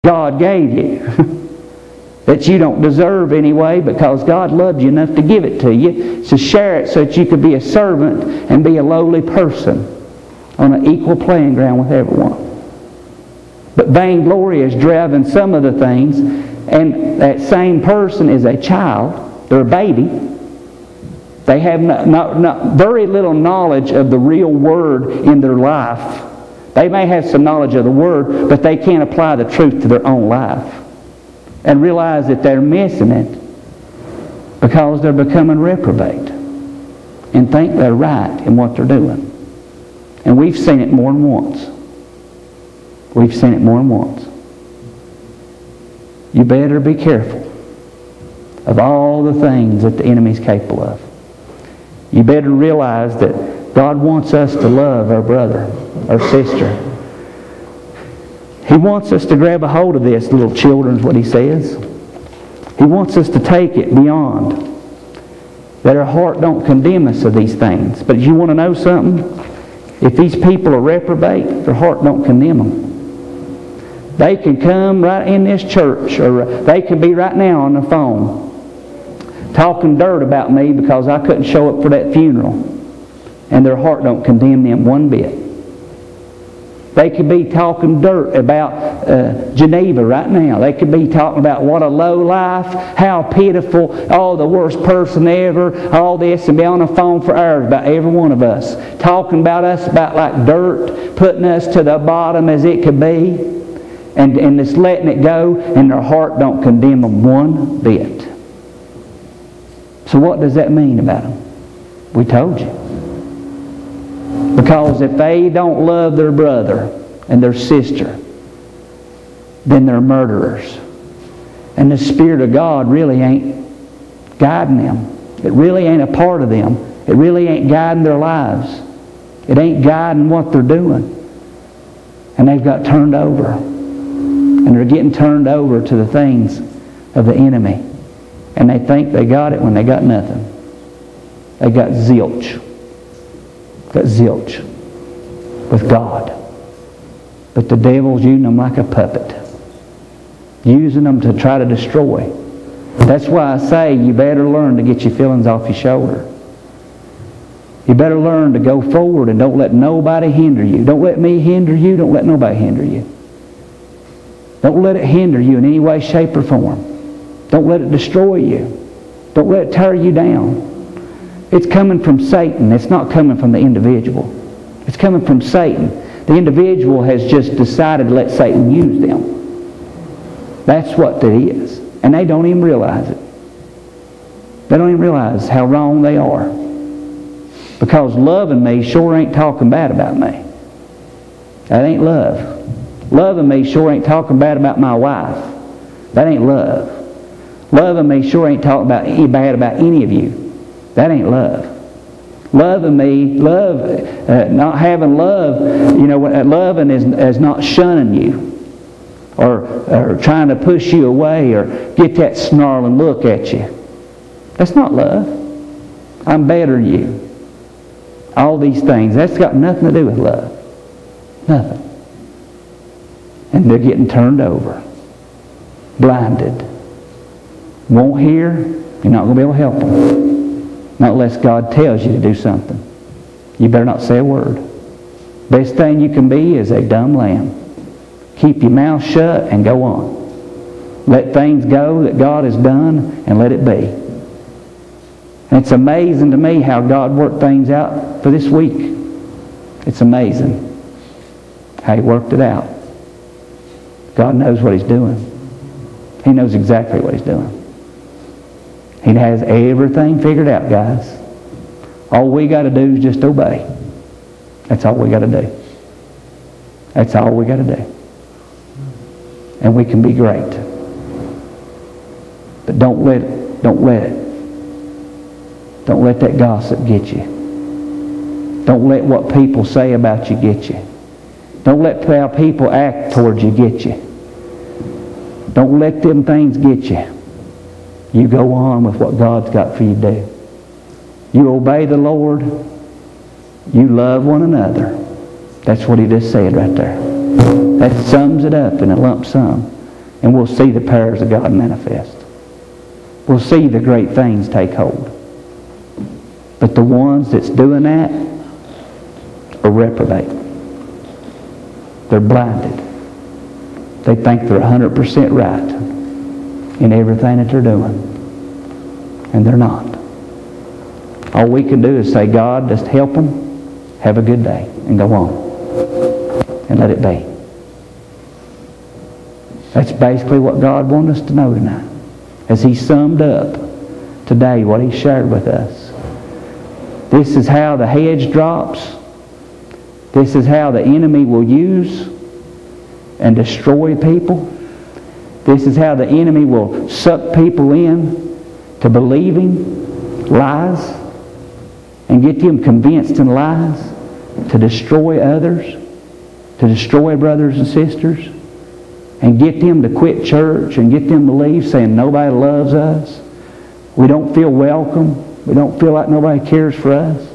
God gave you. That you don't deserve anyway, because God loved you enough to give it to you, to share it so that you could be a servant and be a lowly person on an equal playing ground with everyone. But vainglory is driving some of the things, and that same person is a child. They're a baby. They have not very little knowledge of the real Word in their life. They may have some knowledge of the Word, but they can't apply the truth to their own life and realize that they're missing it because they're becoming reprobate and think they're right in what they're doing. And we've seen it more than once. We've seen it more than once. You better be careful of all the things that the enemy's capable of. You better realize that God wants us to love our brother, our sister. He wants us to grab a hold of this, little children, is what He says. He wants us to take it beyond. That our heart don't condemn us of these things. But you want to know something? If these people are reprobate, their heart don't condemn them. They can come right in this church, or they can be right now on the phone talking dirt about me because I couldn't show up for that funeral. And their heart don't condemn them one bit. They could be talking dirt about Geneva right now. They could be talking about what a low life, how pitiful, the worst person ever, all this, and be on the phone for hours about every one of us. Talking about us about like dirt, putting us to the bottom as it could be, and just letting it go, and their heart don't condemn them one bit. So what does that mean about them? We told you. Because if they don't love their brother and their sister, then they're murderers. And the Spirit of God really ain't guiding them. It really ain't a part of them. It really ain't guiding their lives. It ain't guiding what they're doing. And they've got turned over. And they're getting turned over to the things of the enemy. And they think they got it when they got nothing. They got zilch. Got zilch with God. But the devil's using them like a puppet. Using them to try to destroy. That's why I say you better learn to get your feelings off your shoulder. You better learn to go forward and don't let nobody hinder you. Don't let me hinder you. Don't let nobody hinder you. Don't let it hinder you in any way, shape, or form. Don't let it destroy you. Don't let it tear you down. It's coming from Satan. It's not coming from the individual. It's coming from Satan. The individual has just decided to let Satan use them. That's what it is. And they don't even realize it. They don't even realize how wrong they are. Because loving me sure ain't talking bad about me. That ain't love. Loving me sure ain't talking bad about my wife. That ain't love. Loving me sure ain't talking bad about any of you. That ain't love. Loving me, not having love, loving is not shunning you or trying to push you away or get that snarling look at you. That's not love. I'm better than you. All these things, that's got nothing to do with love. Nothing. And they're getting turned over. Blinded. Won't hear, you're not going to be able to help them. Not unless God tells you to do something. You better not say a word. Best thing you can be is a dumb lamb. Keep your mouth shut and go on. Let things go that God has done and let it be. And it's amazing to me how God worked things out for this week. It's amazing how He worked it out. God knows what He's doing. He knows exactly what He's doing. He has everything figured out, guys. All we got to do is just obey. That's all we got to do. That's all we got to do. And we can be great. But don't let it. Don't let that gossip get you. Don't let what people say about you get you. Don't let how people act towards you get you. Don't let them things get you. You go on with what God's got for you to do. You obey the Lord. You love one another. That's what He just said right there. That sums it up in a lump sum. And we'll see the powers of God manifest. We'll see the great things take hold. But the ones that's doing that are reprobate. They're blinded. They think they're 100% right in everything that they're doing. And they're not. All we can do is say, God, just help them, have a good day, and go on. And let it be. That's basically what God wants us to know tonight. As He summed up today what He shared with us. This is how the hedge drops. This is how the enemy will use and destroy people. This is how the enemy will suck people in to believing lies and get them convinced in lies to destroy others, to destroy brothers and sisters, and get them to quit church and get them to leave saying nobody loves us. We don't feel welcome. We don't feel like nobody cares for us.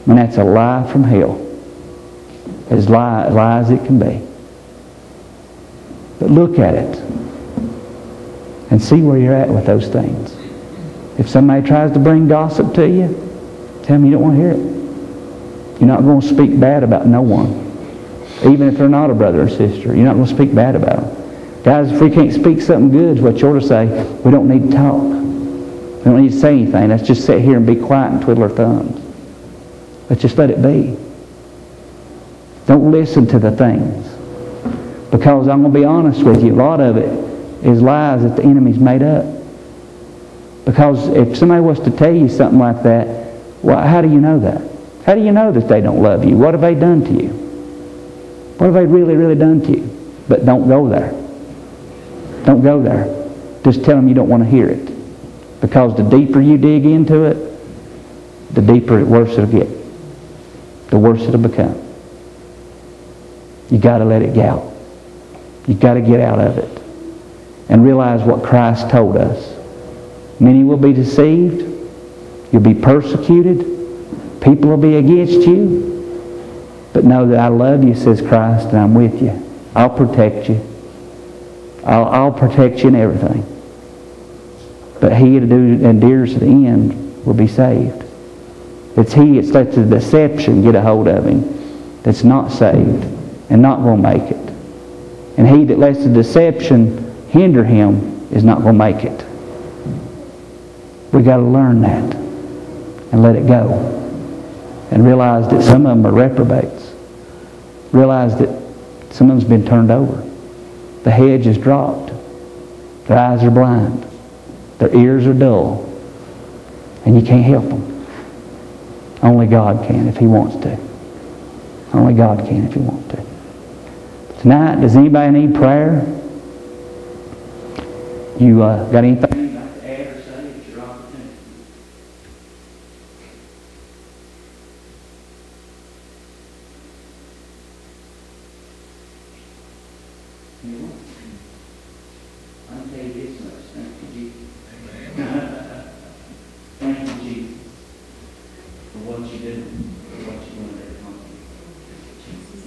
And that's a lie from hell. As lie as it can be. But look at it and see where you're at with those things. If somebody tries to bring gossip to you, tell them you don't want to hear it. You're not going to speak bad about no one. Even if they're not a brother or sister, you're not going to speak bad about them. Guys, if we can't speak something good, is what you ought to say, we don't need to talk. We don't need to say anything. Let's just sit here and be quiet and twiddle our thumbs. Let's just let it be. Don't listen to the things. Because I'm going to be honest with you, a lot of it is lies that the enemy's made up. Because if somebody was to tell you something like that, well, how do you know that? How do you know that they don't love you? What have they done to you? What have they really, really done to you? But don't go there. Don't go there. Just tell them you don't want to hear it. Because the deeper you dig into it, the deeper, worse it'll get. The worse it'll become. You got to let it go. You got to get out of it. And realize what Christ told us. Many will be deceived. You'll be persecuted. People will be against you. But know that I love you, says Christ, and I'm with you. I'll protect you. I'll protect you in everything. But he that endures to the end will be saved. It's he that lets the deception get a hold of him that's not saved and not going to make it. And he that lets the deception hinder him is not going to make it. We've got to learn that and let it go. And realize that some of them are reprobates. Realize that some of them's been turned over. The hedge is dropped. Their eyes are blind. Their ears are dull. And you can't help them. Only God can if He wants to. Only God can if He wants to. Tonight, does anybody need prayer? You got anything?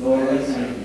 Lord, listen.